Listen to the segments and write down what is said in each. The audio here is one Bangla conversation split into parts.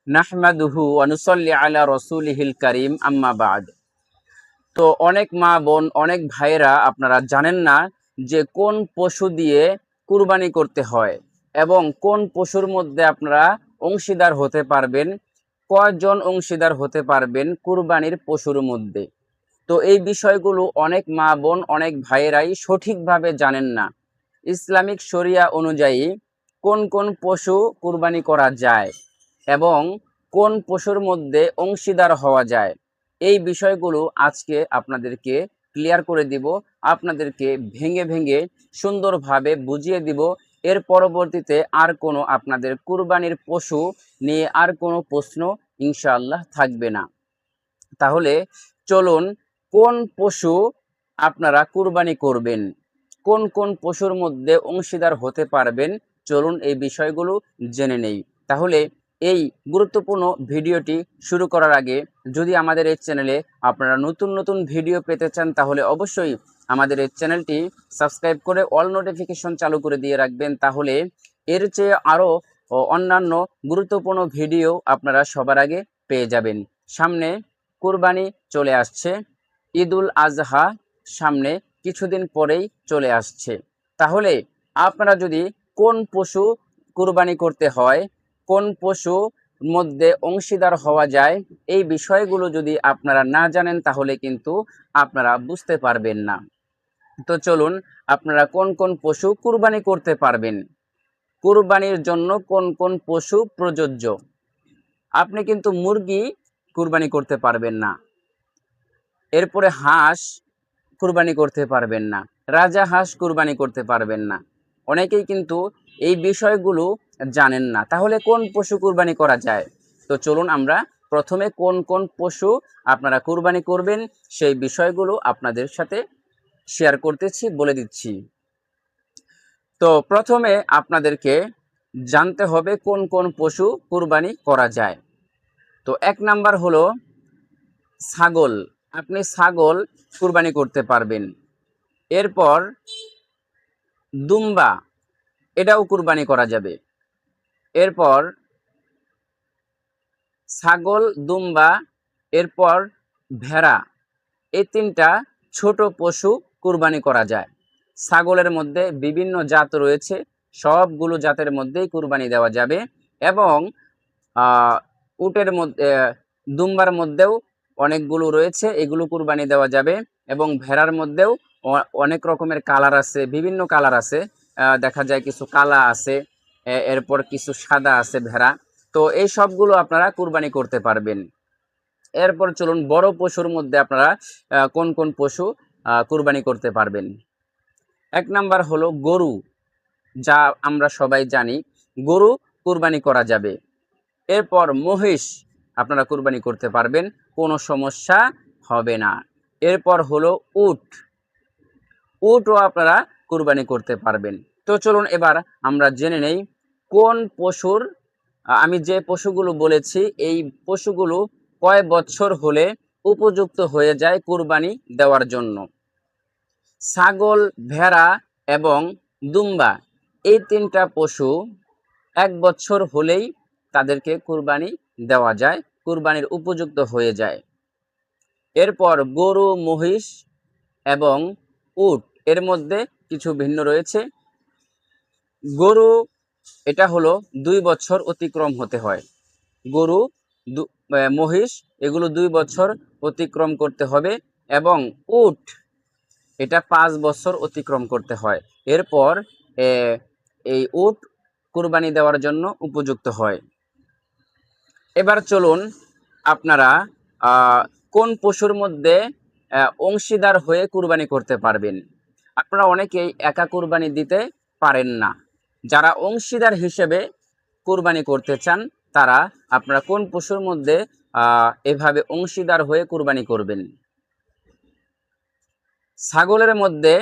নাহমাদুহু ওয়া নুসাল্লি আলা রাসূলিহিল কারীম আম্মা বাদ। তো অনেক মা বোন, অনেক ভাইয়েরা আপনারা জানেন না যে কোন পশু দিয়ে কুরবানি করতে হয় এবং কোন পশুর মধ্যে আপনারা অংশীদার হতে পারবেন, কয়জন অংশীদার হতে পারবেন কুরবানির পশুর মধ্যে। তো এই বিষয়গুলো অনেক মা বোন, অনেক ভাইয়েরাই সঠিকভাবে জানেন না। ইসলামিক শরিয়া অনুযায়ী কোন কোন পশু কুরবানি করা যায় এবং কোন পশুর মধ্যে অংশীদার হওয়া যায়, এই বিষয়গুলো আজকে আপনাদেরকে ক্লিয়ার করে দিব, আপনাদেরকে ভেঙে ভেঙে সুন্দরভাবে বুঝিয়ে দিব। এর পরবর্তীতে আর কোনো আপনাদের কুরবানির পশু নিয়ে আর কোনো প্রশ্ন ইনশাআল্লাহ থাকবে না। তাহলে চলুন, কোন পশু আপনারা কুরবানি করবেন, কোন কোন পশুর মধ্যে অংশীদার হতে পারবেন, চলুন এই বিষয়গুলো জেনে নেই। তাহলে এই গুরুত্বপূর্ণ ভিডিওটি শুরু করার আগে যদি আমাদের এই চ্যানেলে আপনারা নতুন নতুন ভিডিও পেতে চান তাহলে অবশ্যই আমাদের এই চ্যানেলটি সাবস্ক্রাইব করে অল নোটিফিকেশন চালু করে দিয়ে রাখবেন। তাহলে এর চেয়ে আরও অন্যান্য গুরুত্বপূর্ণ ভিডিও আপনারা সবার আগে পেয়ে যাবেন। সামনে কুরবানি চলে আসছে, ঈদুল আজহা সামনে কিছুদিন পরেই চলে আসছে। তাহলে আপনারা যদি কোন পশু কুরবানি করতে হয়, কোন পশু মধ্যে অংশীদার হওয়া যায়, এই বিষয়গুলো যদি আপনারা না জানেন তাহলে কিন্তু আপনারা বুঝতে পারবেন না। তো চলুন, আপনারা কোন কোন পশু কুরবানি করতে পারবেন, কুরবানির জন্য কোন কোন পশু প্রযোজ্য। আপনি কিন্তু মুরগি কুরবানি করতে পারবেন না, এরপরে হাঁস কুরবানি করতে পারবেন না, রাজা হাঁস কুরবানি করতে পারবেন না। অনেকেই কিন্তু এই বিষয়গুলো জানেন না। তাহলে কোন পশু কুরবানি করা যায়? তো চলুন আমরা প্রথমে কোন কোন পশু আপনারা কুরবানি করবেন সেই বিষয়গুলো আপনাদের সাথে শেয়ার করতেছি, বলে দিচ্ছি। তো প্রথমে আপনাদেরকে জানতে হবে কোন কোন পশু কুরবানি করা যায়। তো এক নাম্বার হলো ছাগল। আপনি ছাগল কুরবানি করতে পারবেন। এরপর দুম্বা, এটাও কুরবানি করা যাবে। এরপর ছাগল, দুম্বা, এরপর ভেড়া, এই তিনটা ছোট পশু কুরবানি করা যায়। ছাগলের মধ্যে বিভিন্ন জাত রয়েছে, সবগুলো জাতের মধ্যেই কুরবানি দেওয়া যাবে এবং উটের মধ্যে, দুম্বার মধ্যেও অনেকগুলো রয়েছে, এগুলো কুরবানি দেওয়া যাবে এবং ভেড়ার মধ্যেও অনেক রকমের কালার আছে, বিভিন্ন কালার আছে, দেখা যায় কিছু কালা আছে, এরপর কিছু সাদা আছে ভেড়া। তো এই সবগুলো আপনারা কুরবানি করতে পারবেন। এরপর চলুন বড় পশুর মধ্যে আপনারা কোন কোন পশু কুরবানি করতে পারবেন। এক নাম্বার হলো গরু, যা আমরা সবাই জানি, গরু কুরবানি করা যাবে। এরপর মহিষ আপনারা কুরবানি করতে পারবেন, কোনো সমস্যা হবে না। এরপর হলো উট, উটও আপনারা কুরবানি করতে পারবেন। তো চলুন এবার আমরা জেনে নেই কোন পশুর, আমি যে পশুগুলো বলেছি এই পশুগুলো কয় বছর হলে উপযুক্ত হয়ে যায় কুরবানি দেওয়ার জন্য। ছাগল, ভেড়া এবং দুম্বা, এই তিনটা পশু 1 বছর হলেই তাদেরকে কুরবানি দেওয়া যায়, কুরবানির উপযুক্ত হয়ে যায়। এরপর গরু, মহিষ এবং উট, এর মধ্যে কিছু ভিন্ন রয়েছে। গরু, এটা হলো 2 বছর অতিক্রম হতে হয়। গরু, মহিষ, এগুলো 2 বছর অতিক্রম করতে হবে এবং উট, এটা 5 বছর অতিক্রম করতে হয়। এরপর এই উট কুরবানি দেওয়ার জন্য উপযুক্ত হয়। এবার চলুন আপনারা কোন পশুর মধ্যে অংশীদার হয়ে কুরবানি করতে পারবেন। আপনারা অনেকেই একা কুরবানি দিতে পারেন না। যারা অংশীদার হিসেবে কুরবানি করতে চান তারা আপনারা কোন পশুর মধ্যে এভাবে অংশীদার হয়ে কুরবানি করবেন। ছাগলের মধ্যে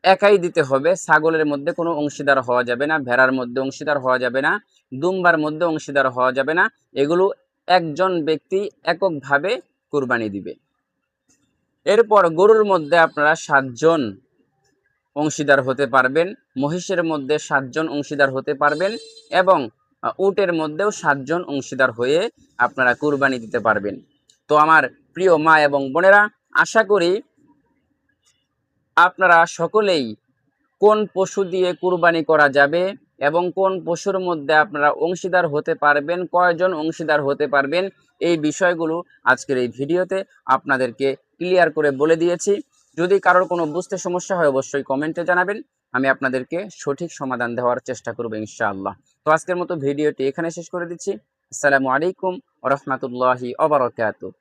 একাই দিতে হবে, ছাগলের মধ্যে কোনো অংশীদার হওয়া যাবে না, ভেড়ার মধ্যে অংশীদার হওয়া যাবে না, দুম্বার মধ্যে অংশীদার হওয়া যাবে না। এগুলো একজন ব্যক্তি এককভাবে কুরবানি দিবে। এরপর গরুর মধ্যে আপনারা 7 জন অংশীদার হতে পারবেন, মহিষের মধ্যে 7 জন অংশীদার হতে পারবেন এবং উটের মধ্যেও 7 জন অংশীদার হয়ে আপনারা কুরবানি দিতে পারবেন। তো আমার প্রিয় মা এবং বোনেরা, আশা করি আপনারা সকলেই কোন পশু দিয়ে কুরবানি করা যাবে এবং কোন পশুর মধ্যে আপনারা অংশীদার হতে পারবেন, কয়জন অংশীদার হতে পারবেন, এই বিষয়গুলো আজকের এই ভিডিওতে আপনাদেরকে ক্লিয়ার করে বলে দিয়েছি। যদি কারোর কোনো বুঝতে সমস্যা হয় অবশ্যই কমেন্টে জানাবেন, আমি আপনাদেরকে সঠিক সমাধান দেওয়ার চেষ্টা করব ইনশাআল্লাহ। তো আজকের মতো ভিডিওটি এখানে শেষ করে দিচ্ছি। আসসালামু আলাইকুম ওয়া রাহমাতুল্লাহি ওয়া বারাকাতুহু।